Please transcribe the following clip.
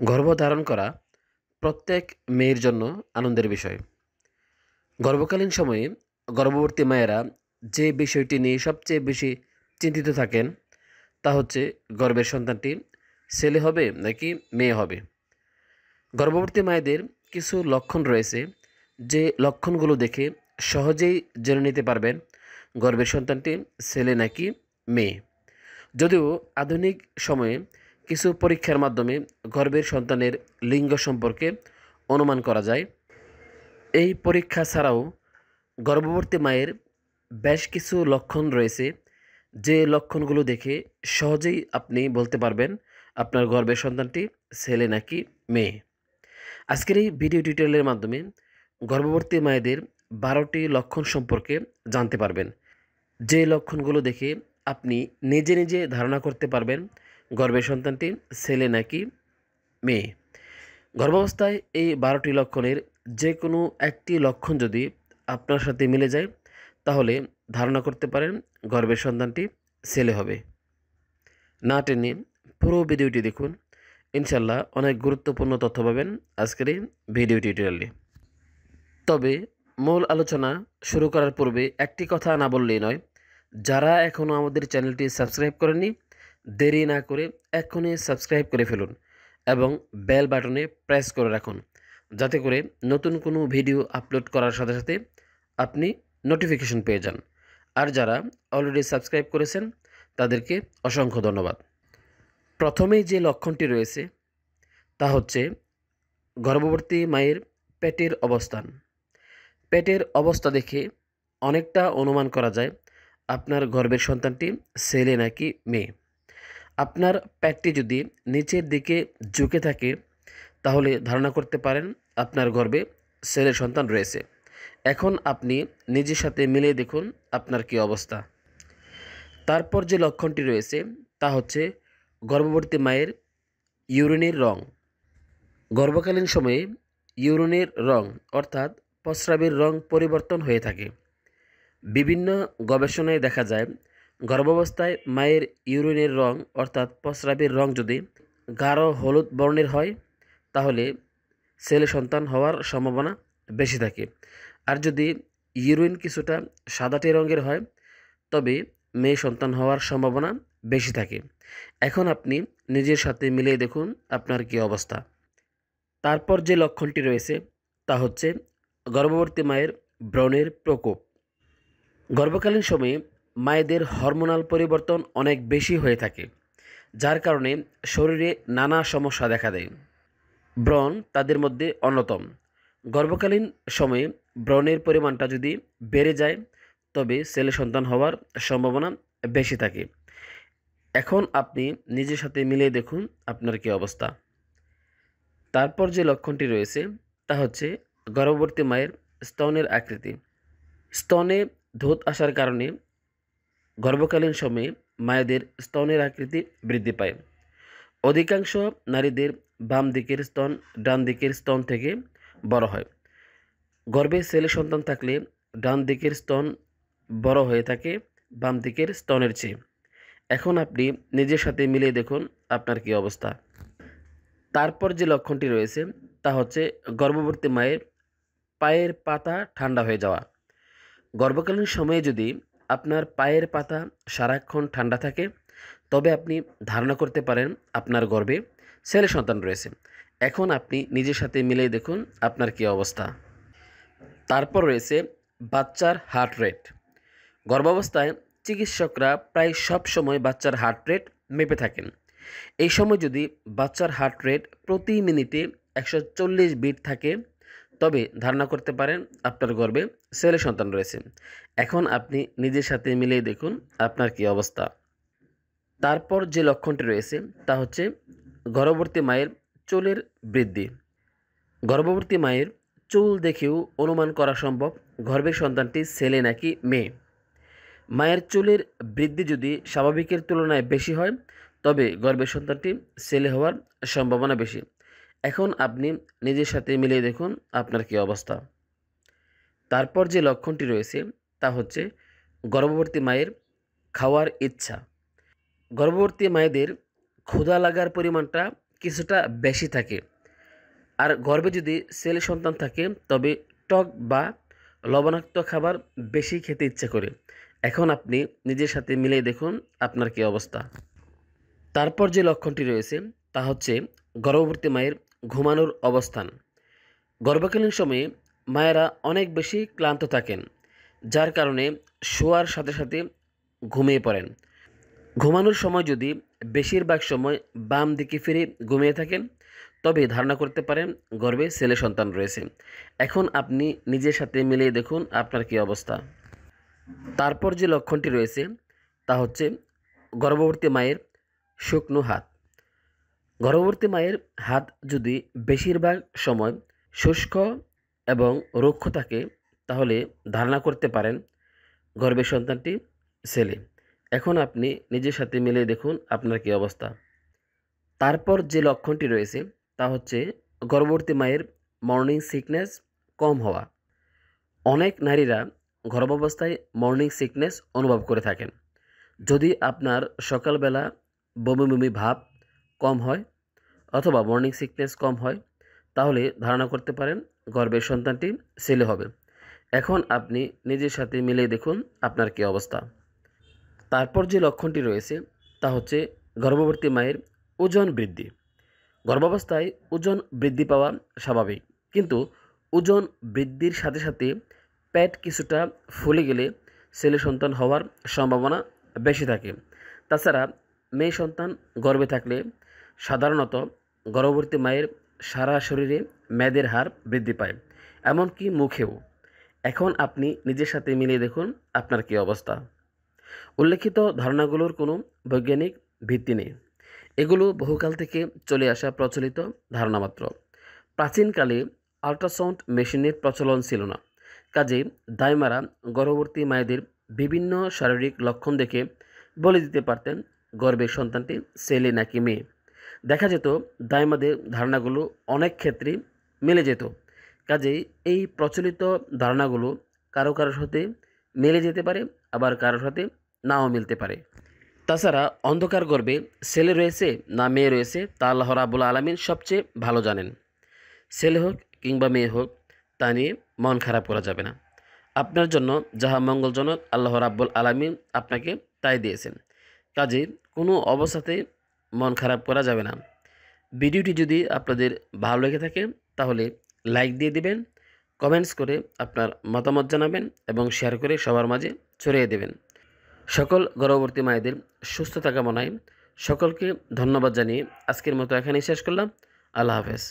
গর্ভধারণ করা প্রত্যেক মেয়ের জন্য আনন্দের বিষয়। গর্ভকালীন সময়ে গর্ভবতী মায়েরা যে বিষয়টি নিয়ে সবচেয়ে বেশি চিন্তিত থাকেন তা হচ্ছে গর্ভের সন্তানটি ছেলে হবে নাকি মেয়ে হবে। গর্ভবতী মায়েদের কিছু লক্ষণ রয়েছে, যে লক্ষণগুলো দেখে সহজেই জেনে নিতে পারবেন গর্ভের সন্তানটি ছেলে নাকি মেয়ে। যদিও আধুনিক সময়ে কিছু পরীক্ষার মাধ্যমে গর্ভের সন্তানের লিঙ্গ সম্পর্কে অনুমান করা যায়। এই পরীক্ষা ছাড়াও গর্ভবতী মায়ের বেশ কিছু লক্ষণ রয়েছে, যে লক্ষণগুলো দেখে সহজেই আপনি বলতে পারবেন আপনার গর্ভের সন্তানটি ছেলে নাকি মেয়ে। আজকের এই ভিডিও টিউটোরিয়ালের মাধ্যমে গর্ভবতী মায়েদের 12টি লক্ষণ সম্পর্কে জানতে পারবেন, যে লক্ষণগুলো দেখে আপনি নিজে নিজে ধারণা করতে পারবেন গর্ভের সন্তানটি ছেলে নাকি মেয়ে। গর্ভাবস্থায় এই 12টি লক্ষণের যে কোনো একটি লক্ষণ যদি আপনার সাথে মিলে যায়, তাহলে ধারণা করতে পারেন গর্ভের সন্তানটি ছেলে হবে। না টেনে পুরো ভিডিওটি দেখুন, ইনশাল্লাহ অনেক গুরুত্বপূর্ণ তথ্য পাবেন আজকের এই ভিডিও টিউটোরিয়ালে। তবে মূল আলোচনা শুরু করার পূর্বে একটি কথা না বললেই নয়, যারা এখনও আমাদের চ্যানেলটি সাবস্ক্রাইব করেননি, দেরি না করে এখনই সাবস্ক্রাইব করে ফেলুন এবং বেল বাটনে প্রেস করে রাখুন, যাতে করে নতুন কোনো ভিডিও আপলোড করার সাথে সাথে আপনি নোটিফিকেশন পেয়ে যান। আর যারা অলরেডি সাবস্ক্রাইব করেছেন তাদেরকে অসংখ্য ধন্যবাদ। প্রথমেই যে লক্ষণটি রয়েছে তা হচ্ছে গর্ভবতী মায়ের পেটের অবস্থান। পেটের অবস্থা দেখে অনেকটা অনুমান করা যায় আপনার গর্ভের সন্তানটি ছেলে নাকি মেয়ে। আপনার পেটটি যদি নিচের দিকে ঝুঁকে থাকে, তাহলে ধারণা করতে পারেন আপনার গর্ভে ছেলে সন্তান রয়েছে। এখন আপনি নিজের সাথে মিলিয়ে দেখুন আপনার কী অবস্থা। তারপর যে লক্ষণটি রয়েছে তা হচ্ছে গর্ভবতী মায়ের ইউরিনের রং। গর্ভকালীন সময়ে ইউরিনের রং অর্থাৎ প্রস্রাবের রং পরিবর্তন হয়ে থাকে। বিভিন্ন গবেষণায় দেখা যায় গর্ভাবস্থায় মায়ের ইউরিনের রং অর্থাৎ প্রস্রাবের রং যদি গাঢ় হলুদ বর্ণের হয়, তাহলে ছেলে সন্তান হওয়ার সম্ভাবনা বেশি থাকে। আর যদি ইউরিন কিছুটা সাদাটে রঙের হয়, তবে মেয়ে সন্তান হওয়ার সম্ভাবনা বেশি থাকে। এখন আপনি নিজের সাথে মিলিয়ে দেখুন আপনার কী অবস্থা। তারপর যে লক্ষণটি রয়েছে তা হচ্ছে গর্ভবতী মায়ের ব্রণের প্রকোপ। গর্ভকালীন সময়ে মায়েদের হরমোনাল পরিবর্তন অনেক বেশি হয়ে থাকে, যার কারণে শরীরে নানা সমস্যা দেখা দেয়। ব্রণ তাদের মধ্যে অন্যতম। গর্ভকালীন সময়ে ব্রণের পরিমাণটা যদি বেড়ে যায়, তবে ছেলে সন্তান হওয়ার সম্ভাবনা বেশি থাকে। এখন আপনি নিজের সাথে মিলিয়ে দেখুন আপনার কী অবস্থা। তারপর যে লক্ষণটি রয়েছে তা হচ্ছে গর্ভবতী মায়ের স্তনের আকৃতি। স্তনে ধোঁত আসার কারণে গর্ভকালীন সময়ে মায়েদের স্তনের আকৃতি বৃদ্ধি পায়। অধিকাংশ নারীদের বাম দিকের স্তন ডান দিকের স্তন থেকে বড় হয়। গর্ভে ছেলে সন্তান থাকলে ডান দিকের স্তন বড় হয়ে থাকে বাম দিকের স্তনের চেয়ে। এখন আপনি নিজের সাথে মিলিয়ে দেখুন আপনার কী অবস্থা। তারপর যে লক্ষণটি রয়েছে তা হচ্ছে গর্ভবতী মায়ের পায়ের পাতা ঠান্ডা হয়ে যাওয়া। গর্ভকালীন সময়ে যদি আপনার পায়ের পাতা সারাক্ষণ ঠান্ডা থাকে, তবে আপনি ধারণা করতে পারেন আপনার গর্ভে ছেলে সন্তান রয়েছে। এখন আপনি নিজের সাথে মিলিয়ে দেখুন আপনার কী অবস্থা। তারপর রয়েছে বাচ্চার হার্ট রেট। গর্ভাবস্থায় চিকিৎসকরা প্রায় সব সময় বাচ্চার হার্ট রেট মেপে থাকেন। এই সময় যদি বাচ্চার হার্ট রেট প্রতি মিনিটে 140 বিট থাকে, তবে ধারণা করতে পারেন আপনার গর্ভে ছেলে সন্তান রয়েছে। এখন আপনি নিজের সাথে মিলিয়ে দেখুন আপনার কী অবস্থা। তারপর যে লক্ষণটি রয়েছে তা হচ্ছে গর্ভবতী মায়ের চুলের বৃদ্ধি। গর্ভবতী মায়ের চুল দেখেও অনুমান করা সম্ভব গর্ভের সন্তানটি ছেলে নাকি মেয়ে। মায়ের চুলের বৃদ্ধি যদি স্বাভাবিকের তুলনায় বেশি হয়, তবে গর্ভের সন্তানটি ছেলে হওয়ার সম্ভাবনা বেশি। এখন আপনি নিজের সাথে মিলিয়ে দেখুন আপনার কী অবস্থা। তারপর যে লক্ষণটি রয়েছে তা হচ্ছে গর্ভবতী মায়ের খাওয়ার ইচ্ছা। গর্ভবতী মায়েদের ক্ষুধা লাগার পরিমাণটা কিছুটা বেশি থাকে। আর গর্ভে যদি ছেলে সন্তান থাকে তবে টক বা লবণাক্ত খাবার বেশি খেতে ইচ্ছে করে। এখন আপনি নিজের সাথে মিলিয়ে দেখুন আপনার কী অবস্থা। তারপর যে লক্ষণটি রয়েছে তা হচ্ছে গর্ভবতী মায়ের ঘুমানোর অবস্থান। গর্ভকালীন সময়ে মায়েরা অনেক বেশি ক্লান্ত থাকেন, যার কারণে শোয়ার সাথে সাথে ঘুমিয়ে পড়েন। ঘুমানোর সময় যদি বেশিরভাগ সময় বাম দিকে ফিরে ঘুমিয়ে থাকেন তবে ধারণা করতে পারেন গর্ভে ছেলে সন্তান রয়েছে। এখন আপনি নিজের সাথে মিলিয়ে দেখুন আপনার কী অবস্থা। তারপর যে লক্ষণটি রয়েছে তা হচ্ছে গর্ভবতী মায়ের শুকনো হাত। গর্ভবতী মায়ের হাত যদি বেশিরভাগ সময় শুষ্ক এবং রুক্ষ থাকে তাহলে ধারণা করতে পারেন গর্ভের সন্তানটি ছেলে। এখন আপনি নিজের সাথে মিলিয়ে দেখুন আপনার কী অবস্থা। তারপর যে লক্ষণটি রয়েছে তা হচ্ছে গর্ভবতী মায়ের মর্নিং সিকনেস কম হওয়া। অনেক নারীরা গর্ভাবস্থায় মর্নিং সিকনেস অনুভব করে থাকেন। যদি আপনার সকালবেলা বমি বমি ভাব কম হয় অথবা মর্নিং সিকনেস কম হয় তাহলে ধারণা করতে পারেন গর্ভের সন্তানটি ছেলে হবে। এখন আপনি নিজের সাথে মিলিয়ে দেখুন আপনার কী অবস্থা। তারপর যে লক্ষণটি রয়েছে তা হচ্ছে গর্ভবতী মায়ের ওজন বৃদ্ধি। গর্ভাবস্থায় ওজন বৃদ্ধি পাওয়া স্বাভাবিক, কিন্তু ওজন বৃদ্ধির সাথে সাথে পেট কিছুটা ফুলে গেলে ছেলে সন্তান হওয়ার সম্ভাবনা বেশি থাকে। তাছাড়া মেয়ে সন্তান গর্ভে থাকলে সাধারণত গর্ভবতী মায়ের সারা শরীরে মেদের হার বৃদ্ধি পায়, এমনকি মুখেও। এখন আপনি নিজের সাথে মিলিয়ে দেখুন আপনার কী অবস্থা। উল্লেখিত ধারণাগুলোর কোনো বৈজ্ঞানিক ভিত্তি নেই, এগুলো বহুকাল থেকে চলে আসা প্রচলিত ধারণা মাত্র। প্রাচীনকালে আল্ট্রাসাউন্ড মেশিনের প্রচলন ছিল না, কাজেই দাইমারা গর্ভবতী মায়েদের বিভিন্ন শারীরিক লক্ষণ দেখে বলে দিতে পারতেন গর্ভের সন্তানটি ছেলে নাকি মেয়ে। দেখা যেত দাইমাদের ধারণাগুলো অনেক ক্ষেত্রেই মিলে যেত। কাজেই এই প্রচলিত ধারণাগুলো কারো কারোর সাথে মিলে যেতে পারে, আবার কারোর সাথে নাও মিলতে পারে। তাছাড়া অন্ধকার গর্ভে ছেলে রয়েছে না মেয়ে রয়েছে তা আল্লাহ রাব্বুল আলামিন সবচেয়ে ভালো জানেন। ছেলে হোক কিংবা মেয়ে হোক তা নিয়ে মন খারাপ করা যাবে না। আপনার জন্য যাহা মঙ্গলজনক আল্লাহ রাব্বুল আলামিন আপনাকে তাই দিয়েছেন, কাজে কোনো অবস্থাতেই মন খারাপ করা যাবে না। ভিডিওটি যদি আপনাদের ভালো লেগে থাকে তাহলে লাইক দিয়ে দিবেন, কমেন্টস করে আপনার মতামত জানাবেন এবং শেয়ার করে সবার মাঝে ছড়িয়ে দেবেন। সকল গর্ভবতী মায়েদের সুস্থতা কামনায় সকলকে ধন্যবাদ জানিয়ে আজকের মতো এখানেই শেষ করলাম। আল্লাহ হাফেজ।